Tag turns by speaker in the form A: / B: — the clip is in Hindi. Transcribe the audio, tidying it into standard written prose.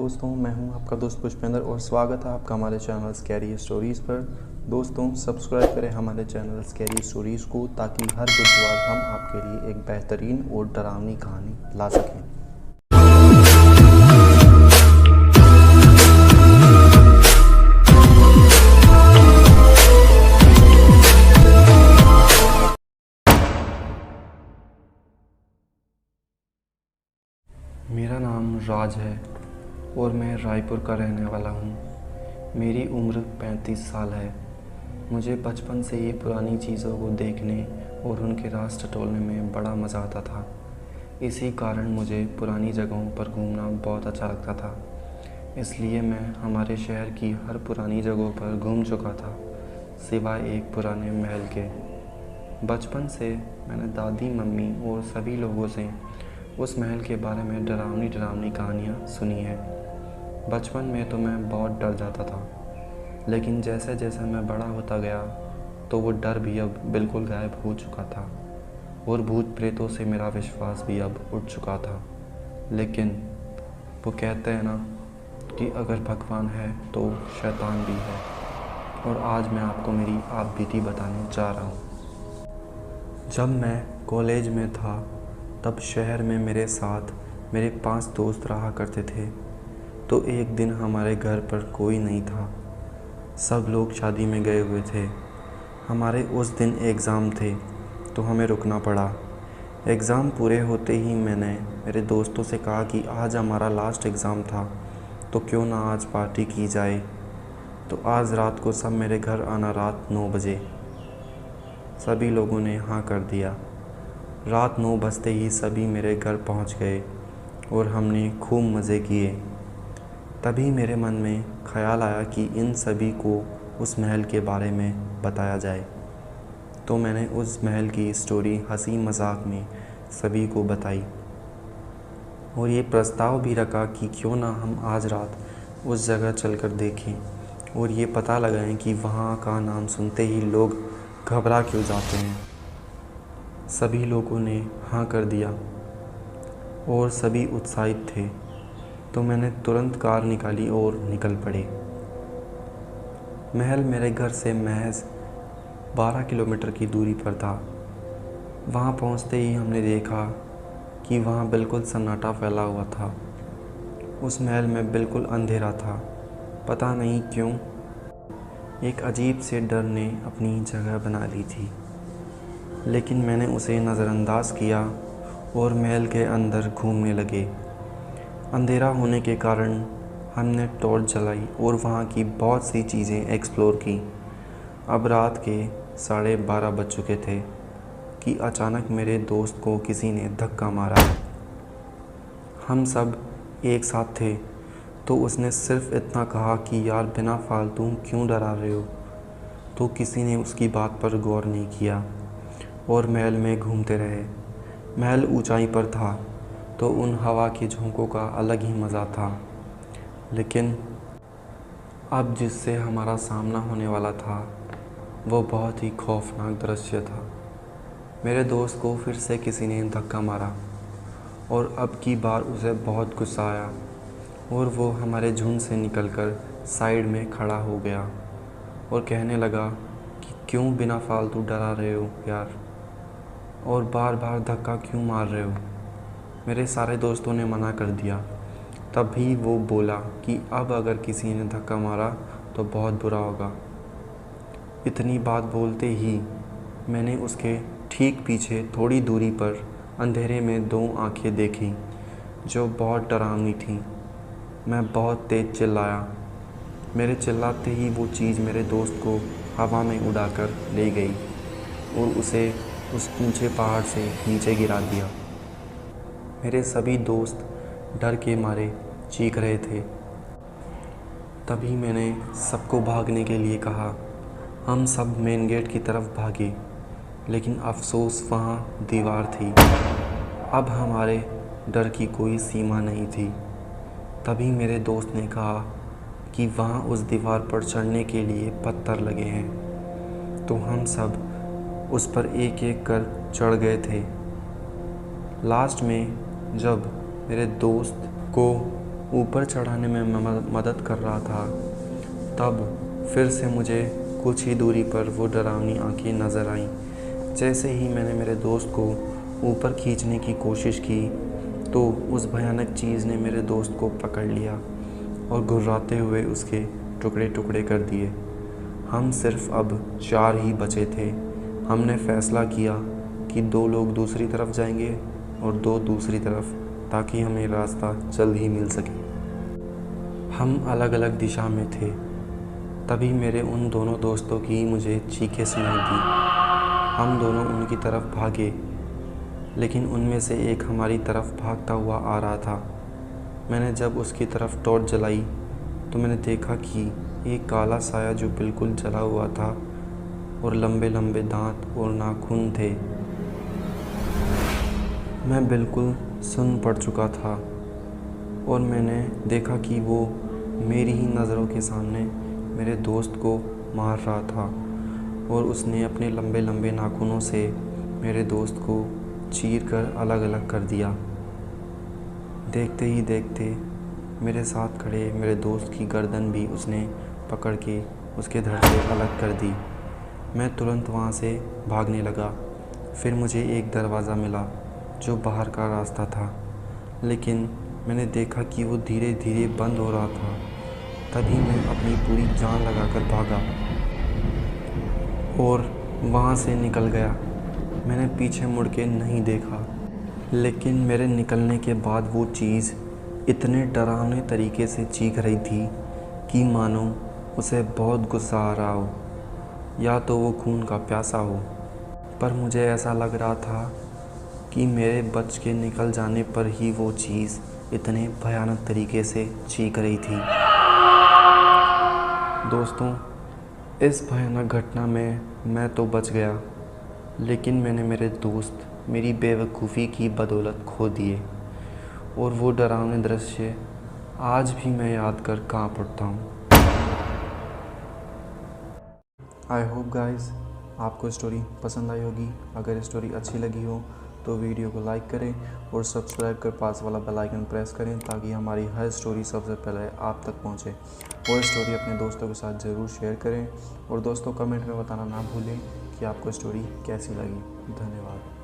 A: दोस्तों, मैं हूं आपका दोस्त पुष्पेंद्र और स्वागत है आपका हमारे चैनल स्कैरी स्टोरीज़ पर। दोस्तों, सब्सक्राइब करें हमारे चैनल स्कैरी स्टोरीज़ को ताकि हर बुधवार हम आपके लिए एक बेहतरीन और डरावनी कहानी ला सकें। मेरा नाम राज है और मैं रायपुर का रहने वाला हूँ। मेरी उम्र 35 साल है। मुझे बचपन से ही पुरानी चीज़ों को देखने और उनके राज टटोलने में बड़ा मज़ा आता था। इसी कारण मुझे पुरानी जगहों पर घूमना बहुत अच्छा लगता था। इसलिए मैं हमारे शहर की हर पुरानी जगहों पर घूम चुका था, सिवाय एक पुराने महल के। बचपन से मैंने दादी, मम्मी और सभी लोगों से उस महल के बारे में डरावनी कहानियाँ सुनी है। बचपन में तो मैं बहुत डर जाता था, लेकिन जैसे जैसे मैं बड़ा होता गया तो वो डर भी अब बिल्कुल गायब हो चुका था और भूत प्रेतों से मेरा विश्वास भी अब उठ चुका था। लेकिन वो कहते हैं ना कि अगर भगवान है तो शैतान भी है, और आज मैं आपको मेरी आप बीती बताने जा रहा हूँ। जब मैं कॉलेज में था तब शहर में मेरे साथ मेरे 5 दोस्त रहा करते थे। तो एक दिन हमारे घर पर कोई नहीं था, सब लोग शादी में गए हुए थे। हमारे उस दिन एग्ज़ाम थे तो हमें रुकना पड़ा। एग्ज़ाम पूरे होते ही मैंने मेरे दोस्तों से कहा कि आज हमारा लास्ट एग्ज़ाम था तो क्यों ना आज पार्टी की जाए। तो आज रात को सब मेरे घर आना, रात 9 बजे। सभी लोगों ने हाँ कर दिया। रात 9 बजते ही सभी मेरे घर पहुंच गए और हमने खूब मज़े किए। तभी मेरे मन में ख़्याल आया कि इन सभी को उस महल के बारे में बताया जाए। तो मैंने उस महल की स्टोरी हंसी मजाक में सभी को बताई और ये प्रस्ताव भी रखा कि क्यों ना हम आज रात उस जगह चलकर देखें और ये पता लगाएं कि वहाँ का नाम सुनते ही लोग घबरा क्यों जाते हैं। सभी लोगों ने हाँ कर दिया और सभी उत्साहित थे। तो मैंने तुरंत कार निकाली और निकल पड़े। महल मेरे घर से महज 12 किलोमीटर की दूरी पर था। वहाँ पहुँचते ही हमने देखा कि वहाँ बिल्कुल सन्नाटा फैला हुआ था। उस महल में बिल्कुल अंधेरा था। पता नहीं क्यों एक अजीब से डर ने अपनी जगह बना ली थी, लेकिन मैंने उसे नज़रअंदाज किया और महल के अंदर घूमने लगे। अंधेरा होने के कारण हमने टॉर्च जलाई और वहाँ की बहुत सी चीज़ें एक्सप्लोर की। अब रात के 12:30 बज चुके थे कि अचानक मेरे दोस्त को किसी ने धक्का मारा। हम सब एक साथ थे तो उसने सिर्फ इतना कहा कि यार बिना फालतू क्यों डरा रहे हो। तो किसी ने उसकी बात पर गौर नहीं किया और महल में घूमते रहे। महल ऊंचाई पर था तो उन हवा के झोंकों का अलग ही मज़ा था। लेकिन अब जिससे हमारा सामना होने वाला था वो बहुत ही खौफनाक दृश्य था। मेरे दोस्त को फिर से किसी ने धक्का मारा और अब की बार उसे बहुत गुस्सा आया और वो हमारे झुंड से निकलकर साइड में खड़ा हो गया और कहने लगा कि क्यों बिना फालतू डरा रहे हो यार, और बार बार धक्का क्यों मार रहे हो। मेरे सारे दोस्तों ने मना कर दिया। तभी वो बोला कि अब अगर किसी ने धक्का मारा तो बहुत बुरा होगा। इतनी बात बोलते ही मैंने उसके ठीक पीछे थोड़ी दूरी पर अंधेरे में 2 आंखें देखी जो बहुत डरावनी थीं। मैं बहुत तेज़ चिल्लाया। मेरे चिल्लाते ही वो चीज़ मेरे दोस्त को हवा में उड़ाकर ले गई और उसे उस ऊंचे पहाड़ से नीचे गिरा दिया। मेरे सभी दोस्त डर के मारे चीख रहे थे। तभी मैंने सबको भागने के लिए कहा। हम सब मेन गेट की तरफ भागे, लेकिन अफसोस वहाँ दीवार थी। अब हमारे डर की कोई सीमा नहीं थी। तभी मेरे दोस्त ने कहा कि वहाँ उस दीवार पर चढ़ने के लिए पत्थर लगे हैं। तो हम सब उस पर एक एक कर चढ़ गए थे। लास्ट में जब मेरे दोस्त को ऊपर चढ़ाने में मदद कर रहा था, तब फिर से मुझे कुछ ही दूरी पर वो डरावनी आंखें नज़र आईं। जैसे ही मैंने मेरे दोस्त को ऊपर खींचने की कोशिश की तो उस भयानक चीज़ ने मेरे दोस्त को पकड़ लिया और गुर्राते हुए उसके टुकड़े टुकड़े कर दिए। हम सिर्फ अब 4 ही बचे थे। हमने फ़ैसला किया कि 2 लोग दूसरी तरफ जाएंगे और 2 दूसरी तरफ, ताकि हमें रास्ता जल्द ही मिल सके। हम अलग अलग दिशा में थे। तभी मेरे उन दोनों दोस्तों की मुझे चीखें सुनाई दी। हम दोनों उनकी तरफ भागे, लेकिन उनमें से एक हमारी तरफ भागता हुआ आ रहा था। मैंने जब उसकी तरफ टॉर्च जलाई तो मैंने देखा कि एक काला साया जो बिल्कुल जला हुआ था और लंबे लंबे दांत और नाखून थे। मैं बिल्कुल सुन्न पड़ चुका था और मैंने देखा कि वो मेरी ही नज़रों के सामने मेरे दोस्त को मार रहा था और उसने अपने लंबे लंबे नाखूनों से मेरे दोस्त को चीर कर अलग अलग कर दिया। देखते ही देखते मेरे साथ खड़े मेरे दोस्त की गर्दन भी उसने पकड़ के उसके धड़ से अलग कर दी। मैं तुरंत वहाँ से भागने लगा। फिर मुझे एक दरवाज़ा मिला जो बाहर का रास्ता था, लेकिन मैंने देखा कि वो धीरे धीरे बंद हो रहा था। तभी मैं अपनी पूरी जान लगाकर भागा और वहाँ से निकल गया। मैंने पीछे मुड़ के नहीं देखा, लेकिन मेरे निकलने के बाद वो चीज़ इतने डरावने तरीके से चीख रही थी कि मानो उसे बहुत गुस्सा आ रहा हो या तो वो खून का प्यासा हो। पर मुझे ऐसा लग रहा था कि मेरे बच के निकल जाने पर ही वो चीज़ इतने भयानक तरीके से चीख रही थी। दोस्तों, इस भयानक घटना में मैं तो बच गया, लेकिन मैंने मेरे दोस्त मेरी बेवकूफ़ी की बदौलत खो दिए और वो डरावने दृश्य आज भी मैं याद कर कांप उठता हूँ। आई होप गाइस आपको स्टोरी पसंद आई होगी। अगर स्टोरी अच्छी लगी हो तो वीडियो को लाइक करें और सब्सक्राइब कर पास वाला बेल आइकन प्रेस करें, ताकि हमारी हर स्टोरी सबसे पहले आप तक पहुंचे। और स्टोरी अपने दोस्तों के साथ ज़रूर शेयर करें और दोस्तों कमेंट में बताना ना भूलें कि आपको स्टोरी कैसी लगी। धन्यवाद।